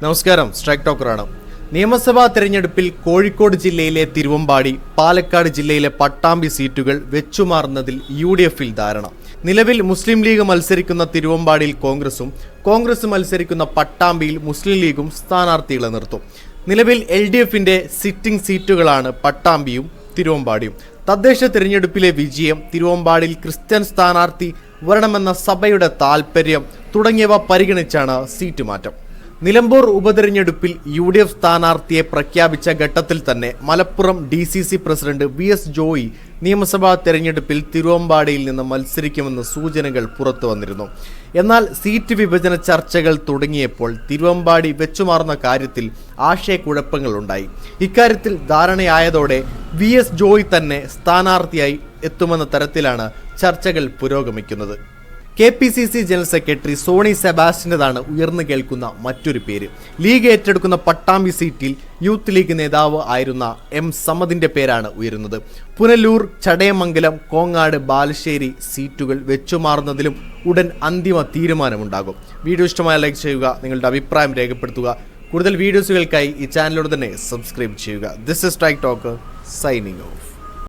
നമസ്കാരം, സ്ട്രൈക്ക് ടോക്കറാണ്. നിയമസഭാ തെരഞ്ഞെടുപ്പിൽ കോഴിക്കോട് ജില്ലയിലെ തിരുവമ്പാടി, പാലക്കാട് ജില്ലയിലെ പട്ടാമ്പി സീറ്റുകൾ വെച്ചുമാറുന്നതിൽ UDFിൽ ധാരണ. നിലവിൽ മുസ്ലിം ലീഗ് മത്സരിക്കുന്ന തിരുവമ്പാടിയിൽ കോൺഗ്രസും മത്സരിക്കുന്ന പട്ടാമ്പിയിൽ മുസ്ലിം ലീഗും സ്ഥാനാർത്ഥികളെ നിർത്തും. നിലവിൽ LDFിന്റെ സിറ്റിംഗ് സീറ്റുകളാണ് പട്ടാമ്പിയും തിരുവമ്പാടിയും. തദ്ദേശ തിരഞ്ഞെടുപ്പിലെ വിജയം, തിരുവമ്പാടിയിൽ ക്രിസ്ത്യൻ സ്ഥാനാർത്ഥി വരണമെന്ന സഭയുടെ താൽപര്യം തുടങ്ങിയവ പരിഗണിച്ചാണ് സീറ്റ് മാറ്റം. നിലമ്പൂർ ഉപതെരഞ്ഞെടുപ്പിൽ UDF സ്ഥാനാർത്ഥിയെ പ്രഖ്യാപിച്ച ഘട്ടത്തിൽ തന്നെ Malappuram DCC president VS Joy നിയമസഭാ തെരഞ്ഞെടുപ്പിൽ തിരുവമ്പാടിയിൽ നിന്ന് മത്സരിക്കുമെന്ന് സൂചനകൾ പുറത്തു വന്നിരുന്നു. എന്നാൽ സീറ്റ് വിഭജന ചർച്ചകൾ തുടങ്ങിയപ്പോൾ തിരുവമ്പാടി വെച്ചുമാറുന്ന കാര്യത്തിൽ ആശയക്കുഴപ്പങ്ങളുണ്ടായി. ഇക്കാര്യത്തിൽ ധാരണയായതോടെ VS ജോയി തന്നെ സ്ഥാനാർത്ഥിയായി എത്തുമെന്ന തരത്തിലാണ് ചർച്ചകൾ പുരോഗമിക്കുന്നത്. KPCC ജനറൽ സെക്രട്ടറി സോണി സെബാസ്റ്റ്യൻ്റെതാണ് ഉയർന്നു കേൾക്കുന്ന മറ്റൊരു പേര്. ലീഗ് ഏറ്റെടുക്കുന്ന പട്ടാമ്പി സീറ്റിൽ യൂത്ത് ലീഗ് നേതാവ് ആയിരുന്ന M സമദിന്റെ പേരാണ് ഉയരുന്നത്. പുനലൂർ, ചടയമംഗലം, കോങ്ങാട്, ബാലുശ്ശേരി സീറ്റുകൾ വെച്ചുമാറുന്നതിലും ഉടൻ അന്തിമ തീരുമാനമുണ്ടാകും. വീഡിയോ ഇഷ്ടമായ ലൈക്ക് ചെയ്യുക, നിങ്ങളുടെ അഭിപ്രായം രേഖപ്പെടുത്തുക. കൂടുതൽ വീഡിയോസുകൾക്കായി ഈ ചാനലിലൂടെ തന്നെ സബ്സ്ക്രൈബ് ചെയ്യുക. This is strike talker signing off.